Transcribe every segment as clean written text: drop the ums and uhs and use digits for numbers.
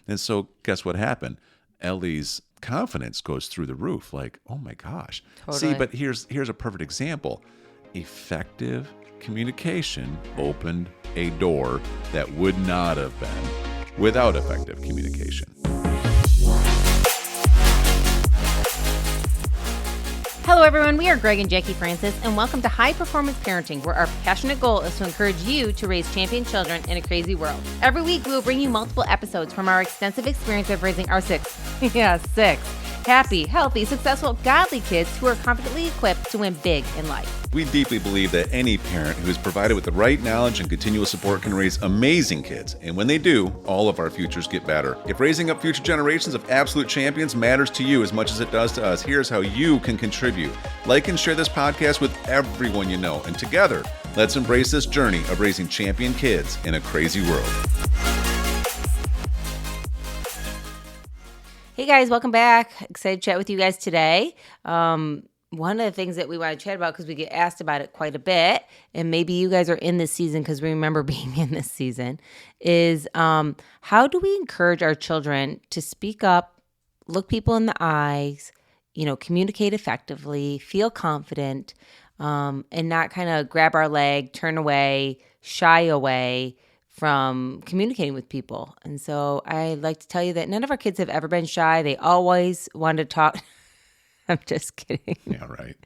And so guess what happened? Elli's confidence goes through the roof. Like, oh my gosh. Totally. See, but here's a perfect example. Effective communication opened a door that would not have been without effective communication. Hello, everyone. We are Greg and Jacquie Francis, and welcome to High Performance Parenting, where our passionate goal is to encourage you to raise champion children in a crazy world. Every week, we will bring you multiple episodes from our extensive experience of raising our six happy, healthy, successful, godly kids who are confidently equipped to win big in life. We deeply believe that any parent who is provided with the right knowledge and continuous support can raise amazing kids. And when they do, all of our futures get better. If raising up future generations of absolute champions matters to you as much as it does to us, here's how you can contribute. Like and share this podcast with everyone you know. And together, let's embrace this journey of raising champion kids in a crazy world. Hey guys, welcome back. Excited to chat with you guys today. One of the things that we want to chat about, because we get asked about it quite a bit, and maybe you guys are in this season because we remember being in this season, is how do we encourage our children to speak up, look people in the eyes, communicate effectively, feel confident, and not kind of grab our leg, turn away, shy away from communicating with people. And so I like to tell you that none of our kids have ever been shy. They always wanted to talk. I'm just kidding. Yeah, right.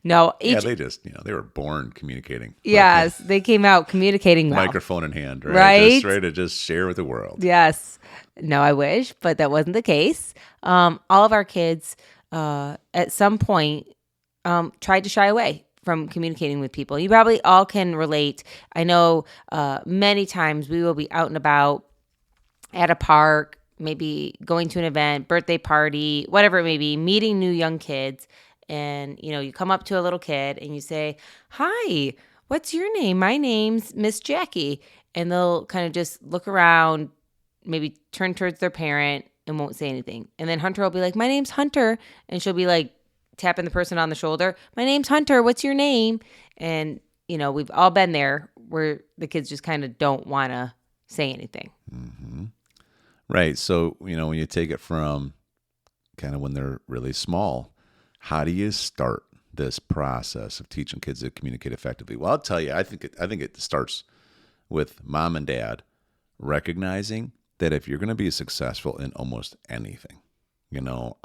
No. They just, they were born communicating. Yes, they came out communicating well. Microphone in hand, right? Right? Just ready to just share with the world. Yes. No, I wish, but that wasn't the case. All of our kids at some point tried to shy away from communicating with people. You probably all can relate. I know many times we will be out and about at a park, maybe going to an event, birthday party, whatever it may be, meeting new young kids. And, you come up to a little kid and you say, "Hi, what's your name?" "My name's Miss Jackie." And they'll kind of just look around, maybe turn towards their parent and won't say anything. And then Hunter will be like, "My name's Hunter." And she'll be like, tapping the person on the shoulder, "My name's Hunter. What's your name?" And, we've all been there where the kids just kind of don't want to say anything. Mm-hmm. Right. So, when you take it from kind of when they're really small, how do you start this process of teaching kids to communicate effectively? Well, I'll tell you, I think it starts with mom and dad recognizing that if you're going to be successful in almost anything,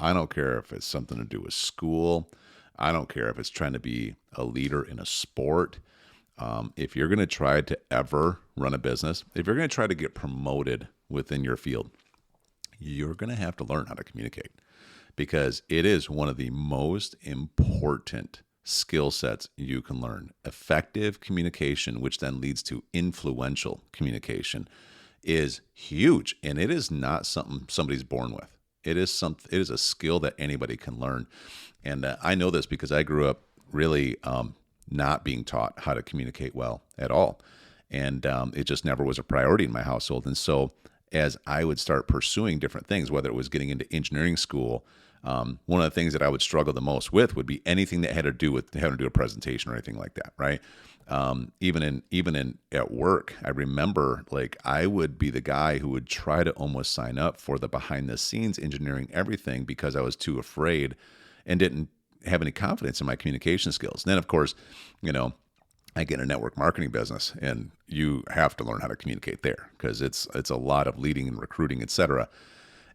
I don't care if it's something to do with school. I don't care if it's trying to be a leader in a sport. If you're going to try to ever run a business, if you're going to try to get promoted within your field, you're going to have to learn how to communicate, because it is one of the most important skill sets you can learn. Effective communication, which then leads to influential communication, is huge, and it is not something somebody's born with. It is a skill that anybody can learn. And I know this because I grew up really not being taught how to communicate well at all. And it just never was a priority in my household. And so as I would start pursuing different things, whether it was getting into engineering school, one of the things that I would struggle the most with would be anything that had to do with having to do a presentation or anything like that, right? Even at work, I remember I would be the guy who would try to almost sign up for the behind the scenes engineering everything because I was too afraid and didn't have any confidence in my communication skills. And then of course, I get in a network marketing business and you have to learn how to communicate there because it's a lot of leading and recruiting, et cetera.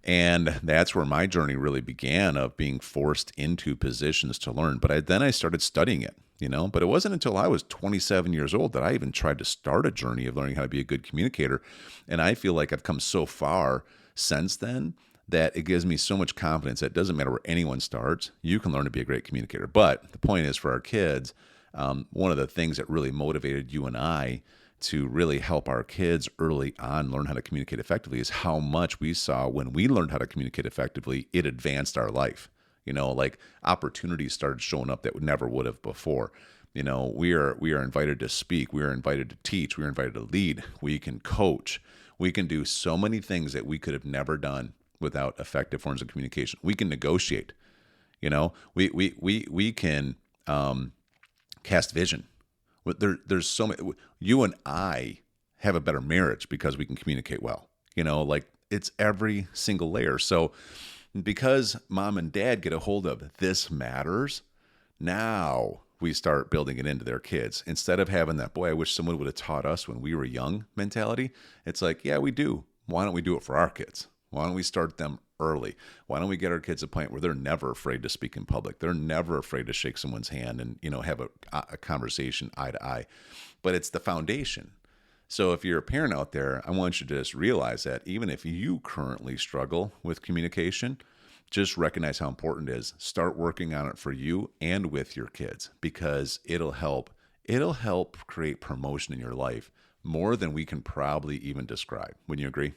And that's where my journey really began, of being forced into positions to learn. But then I started studying it, but it wasn't until I was 27 years old that I even tried to start a journey of learning how to be a good communicator. And I feel like I've come so far since then that it gives me so much confidence that it doesn't matter where anyone starts, you can learn to be a great communicator. But the point is, for our kids, one of the things that really motivated you and I to really help our kids early on learn how to communicate effectively is how much we saw when we learned how to communicate effectively, it advanced our life. Opportunities started showing up that never would have before. We are invited to speak. We are invited to teach. We are invited to lead. We can coach. We can do so many things that we could have never done without effective forms of communication. We can negotiate. We can cast vision. There's so many. You and I have a better marriage because we can communicate well. Like it's every single layer. So because mom and dad get a hold of this matters, now we start building it into their kids. Instead of having that, boy, I wish someone would have taught us when we were young mentality, it's like, yeah, we do. Why don't we do it for our kids? Why don't we start them early? Why don't we get our kids a point where they're never afraid to speak in public? They're never afraid to shake someone's hand and, have a conversation eye to eye. But it's the foundation. So if you're a parent out there, I want you to just realize that even if you currently struggle with communication, just recognize how important it is. Start working on it for you and with your kids, because it'll help create promotion in your life more than we can probably even describe. Wouldn't you agree?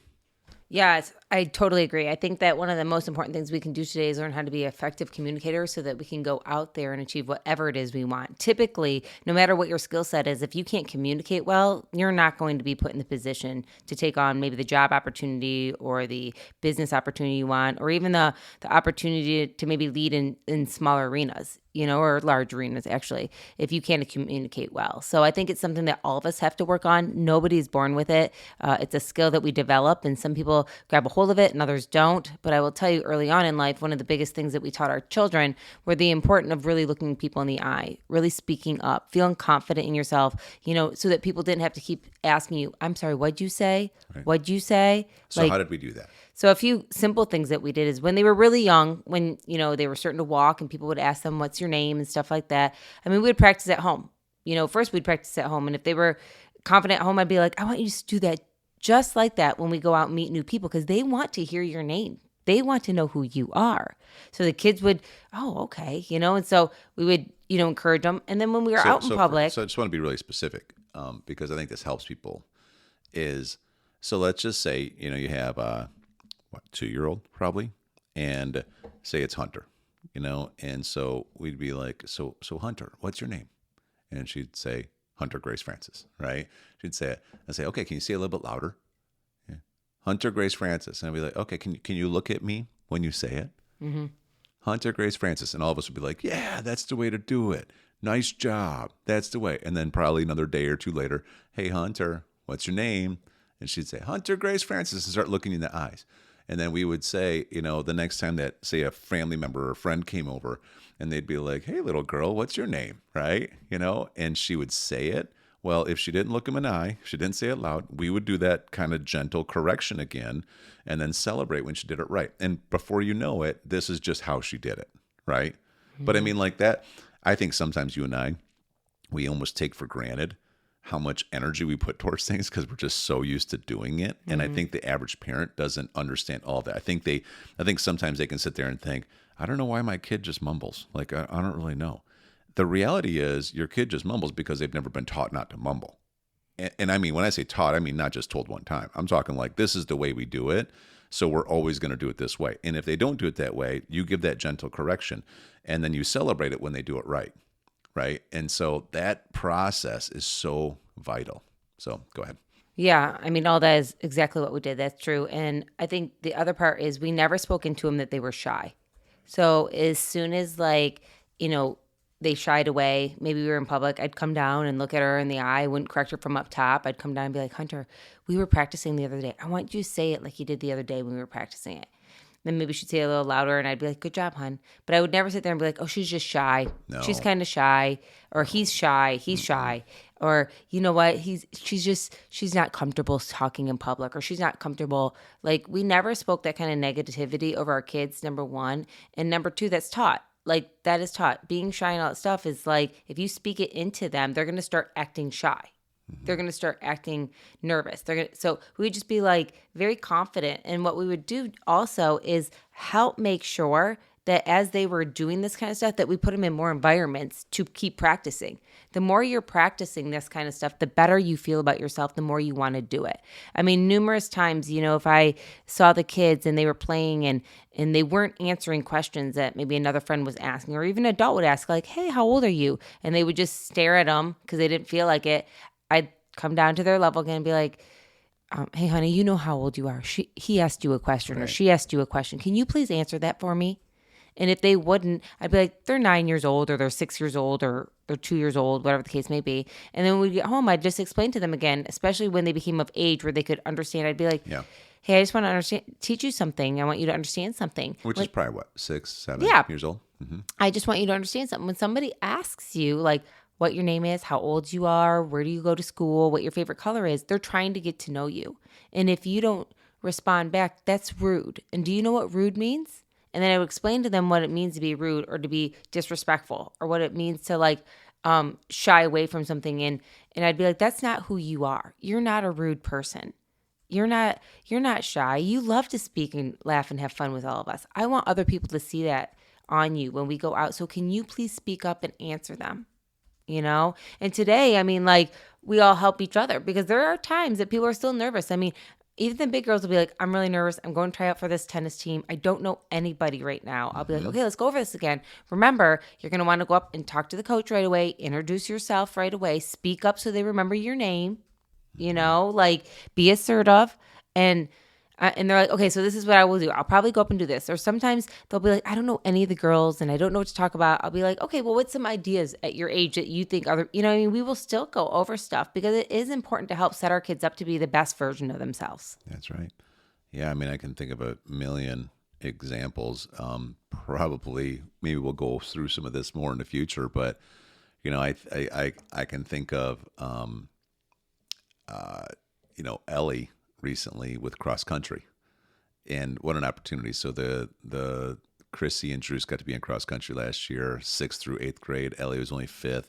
Yes, I totally agree. I think that one of the most important things we can do today is learn how to be effective communicators so that we can go out there and achieve whatever it is we want. Typically, no matter what your skill set is, if you can't communicate well, you're not going to be put in the position to take on maybe the job opportunity or the business opportunity you want, or even the opportunity to maybe lead in smaller arenas, or large arenas, actually, if you can't communicate well. So I think it's something that all of us have to work on. Nobody's born with it. It's a skill that we develop, and some people grab a hold of it and others don't. But I will tell you, early on in life, one of the biggest things that we taught our children were the importance of really looking people in the eye, really speaking up, feeling confident in yourself, so that people didn't have to keep asking you, I'm sorry, what'd you say? Right. What'd you say? So how did we do that? So a few simple things that we did is when they were really young, when, they were starting to walk and people would ask them, what's your name and stuff like that. I mean, we would practice at home. First we'd practice at home. And if they were confident at home, I'd be like, I want you to do that just like that when we go out and meet new people, because they want to hear your name. They want to know who you are. So the kids would, oh, okay, and so we would, encourage them. And then when we were out in public. So I just want to be really specific because I think this helps people so let's just say, you have 2-year-old probably, and say it's Hunter, and so we'd be like, so Hunter, what's your name? And she'd say, Hunter Grace Francis, right? She'd say it. I'd say, okay, can you say it a little bit louder? Yeah. Hunter Grace Francis. And I'd be like, okay, can you look at me when you say it? Mm-hmm. Hunter Grace Francis. And all of us would be like, yeah, that's the way to do it. Nice job. That's the way. And then probably another day or two later, hey, Hunter, what's your name? And she'd say, Hunter Grace Francis, and start looking in the eyes. And then we would say, the next time that, say, a family member or friend came over, and they'd be like, hey, little girl, what's your name? Right? And she would say it. Well, if she didn't look him in the eye, she didn't say it loud, we would do that kind of gentle correction again and then celebrate when she did it right. And before you know it, this is just how she did it. Right? Mm-hmm. But I mean, like that, I think sometimes you and I, we almost take for granted how much energy we put towards things because we're just so used to doing it. And I think the average parent doesn't understand all that. I think sometimes they can sit there and think, I don't know why my kid just mumbles. Like, I don't really know. The reality is your kid just mumbles because they've never been taught not to mumble. And I mean, when I say taught, I mean not just told one time. I'm talking like, this is the way we do it, so we're always going to do it this way. And if they don't do it that way, you give that gentle correction, and then you celebrate it when they do it right. Right. And so that process is so vital. So go ahead. Yeah. I mean, all that is exactly what we did. That's true. And I think the other part is we never spoken to them that they were shy. So as soon as they shied away, maybe we were in public, I'd come down and look at her in the eye. I wouldn't correct her from up top. I'd come down and be like, Hunter, we were practicing the other day. I want you to say it like you did the other day when we were practicing it. Then maybe she'd say it a little louder, and I'd be like, good job, hon. But I would never sit there and be like, oh, she's just shy. No. She's kind of shy. Or he's shy. He's shy. Or, you know what? She's not comfortable talking in public, or she's not comfortable. Like, we never spoke that kind of negativity over our kids, number one. And number two, that's taught. Like, that is taught. Being shy and all that stuff is like, if you speak it into them, they're going to start acting shy. They're going to start acting nervous. So we would just be like very confident. And what we would do also is help make sure that as they were doing this kind of stuff, that we put them in more environments to keep practicing. The more you're practicing this kind of stuff, the better you feel about yourself, the more you want to do it. I mean, numerous times, if I saw the kids and they were playing and they weren't answering questions that maybe another friend was asking, or even an adult would ask, like, hey, how old are you? And they would just stare at them because they didn't feel like it. I'd come down to their level again and be like, hey, honey, you know how old you are. He asked you a question, right, or she asked you a question. Can you please answer that for me? And if they wouldn't, I'd be like, they're 9 years old, or they're 6 years old, or they're 2 years old, whatever the case may be. And then when we get home, I'd just explain to them again, especially when they became of age where they could understand. I'd be like, hey, I just want to teach you something. I want you to understand something. Which is probably what, 6, 7 Yeah. years old? Mm-hmm. I just want you to understand something. When somebody asks you, like, what your name is, how old you are, where do you go to school, what your favorite color is, they're trying to get to know you. And if you don't respond back, that's rude. And do you know what rude means? And then I would explain to them what it means to be rude or to be disrespectful, or what it means to like shy away from something. And I'd be like, that's not who you are. You're not a rude person. You're not shy. You love to speak and laugh and have fun with all of us. I want other people to see that on you when we go out. So can you please speak up and answer them? You know? And today, I mean, like, we all help each other, because there are times that people are still nervous. I mean, even the big girls will be like, I'm really nervous. I'm going to try out for this tennis team. I don't know anybody right now. I'll be like, okay, let's go over this again. Remember, you're going to want to go up and talk to the coach right away, introduce yourself right away, speak up so they remember your name, you know, like, be assertive. And they're like, okay, so this is what I will do. I'll probably go up and do this. Or sometimes they'll be like, I don't know any of the girls and I don't know what to talk about. I'll be like, okay, well, what's some ideas at your age that you think other, you know what I mean? We will still go over stuff, because it is important to help set our kids up to be the best version of themselves. That's right. Yeah, I mean, I can think of a million examples. Probably, maybe we'll go through some of this more in the future, but you know, I can think of Elli recently with cross country, and what an opportunity. So the Chrissy and Drews got to be in cross country last year, 6th through 8th grade. Elli was only 5th.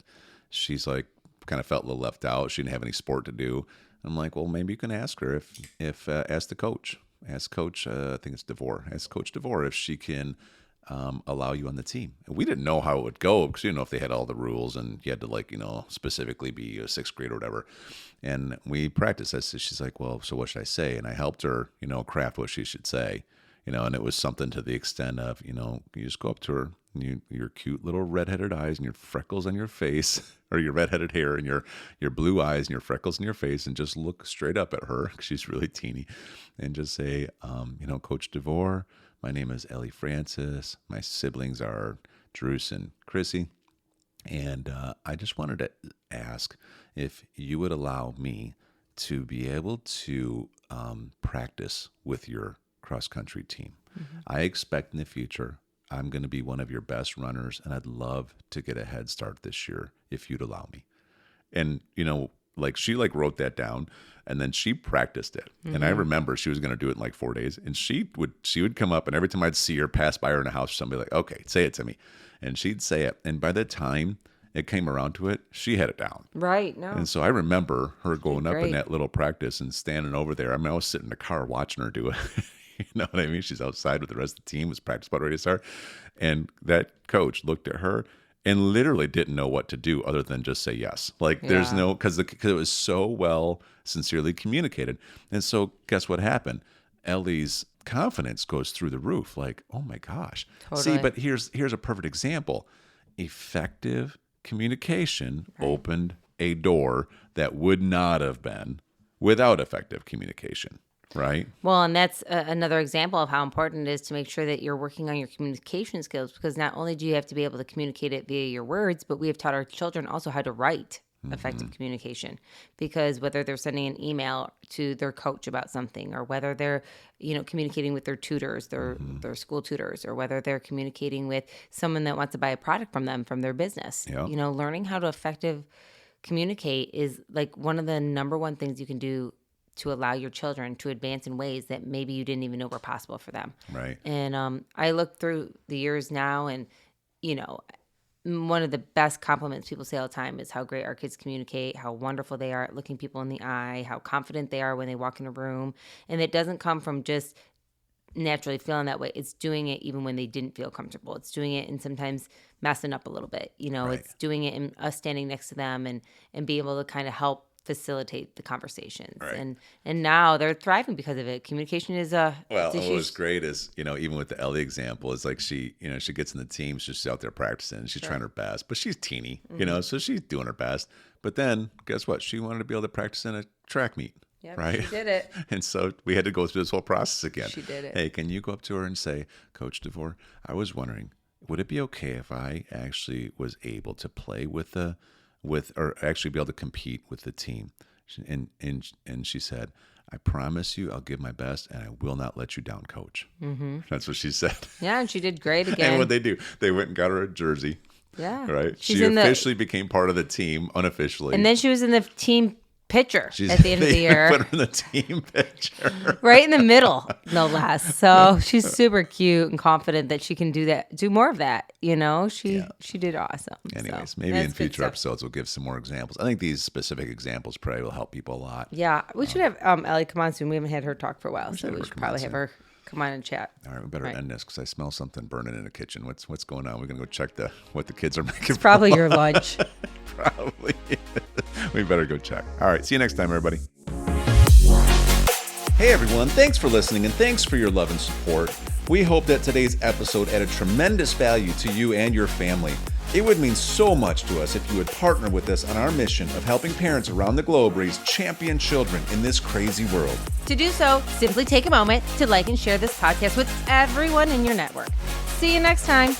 She's like, kind of felt a little left out. She didn't have any sport to do. I'm like, well, maybe you can ask her if ask the coach. Ask Coach, I think it's DeVore. Ask Coach DeVore if she can allow you on the team. And we didn't know how it would go, because you didn't know if they had all the rules and you had to, like, specifically be a 6th grade or whatever. And we practiced this. She's like, well, so what should I say? And I helped her, craft what she should say, and it was something to the extent of, you just go up to her, and your cute little redheaded eyes and your freckles on your face, or your redheaded hair and your blue eyes and your freckles in your face, and just look straight up at her, 'cause she's really teeny, and just say, Coach DeVore, my name is Elli Francis. My siblings are Drews and Chrissy. And I just wanted to ask if you would allow me to be able to practice with your cross-country team. Mm-hmm. I expect in the future I'm going to be one of your best runners, and I'd love to get a head start this year if you'd allow me. And, she wrote that down, and then she practiced it. Mm-hmm. And I remember she was going to do it in like 4 days, and she would come up, and every time I'd see her pass by her in the house, somebody like, okay, say it to me. And she'd say it. And by the time it came around to it, she had it down. Right. No. And so I remember her going up in that little practice and standing over there. I mean, I was sitting in the car watching her do it. You know what I mean? She's outside with the rest of the team. It was practice about ready to start. And that coach looked at her and literally didn't know what to do other than just say yes. Like, there's no, because it was so well sincerely communicated. And so guess what happened? Ellie's confidence goes through the roof. Like, oh my gosh. Totally. See, but here's a perfect example. Effective communication opened a door that would not have been without effective communication. Right. Well, and that's another example of how important it is to make sure that you're working on your communication skills, because not only do you have to be able to communicate it via your words, but we have taught our children also how to write effective communication, because whether they're sending an email to their coach about something, or whether they're, communicating with their tutors, their school tutors, or whether they're communicating with someone that wants to buy a product from them, from their business, learning how to effective communicate is like one of the number one things you can do to allow your children to advance in ways that maybe you didn't even know were possible for them. Right. And I look through the years now, and, one of the best compliments people say all the time is how great our kids communicate, how wonderful they are at looking people in the eye, how confident they are when they walk in a room. And it doesn't come from just naturally feeling that way. It's doing it even when they didn't feel comfortable. It's doing it and sometimes messing up a little bit. It's doing it and us standing next to them and be able to kind of help facilitate the conversations. Right. And now they're thriving because of it. Communication is what was great is, even with the Elli example, is like she gets in the team, she's out there practicing, she's trying her best, but she's teeny, so she's doing her best. But then guess what? She wanted to be able to practice in a track meet. Yep, right? She did it. And so we had to go through this whole process again. She did it. Hey, can you go up to her and say, Coach DeVore, I was wondering, would it be okay if I actually was able to play or actually be able to compete with the team? And she said, I promise you I'll give my best and I will not let you down, coach. Mm-hmm. That's what she said. Yeah, and she did great again. And what they do, they went and got her a jersey. Yeah. Right? She officially became part of the team, unofficially. And then she was in the team picture at the end of the year. Put her in the team picture. Right in the middle, no less. So she's super cute and confident that she can do more of that. You know, she did awesome. Anyways, maybe in future episodes we'll give some more examples. I think these specific examples probably will help people a lot. Yeah, we should have Elli come on soon. We haven't had her talk for a while, so we should probably have her come on and chat. All right, we better end this because I smell something burning in the kitchen. What's going on? We're gonna go check what the kids are making. It's probably your lunch. Probably. We better go check. All right, see you next time, everybody. Hey, everyone. Thanks for listening, and thanks for your love and support. We hope that today's episode added tremendous value to you and your family. It would mean so much to us if you would partner with us on our mission of helping parents around the globe raise champion children in this crazy world. To do so, simply take a moment to like and share this podcast with everyone in your network. See you next time.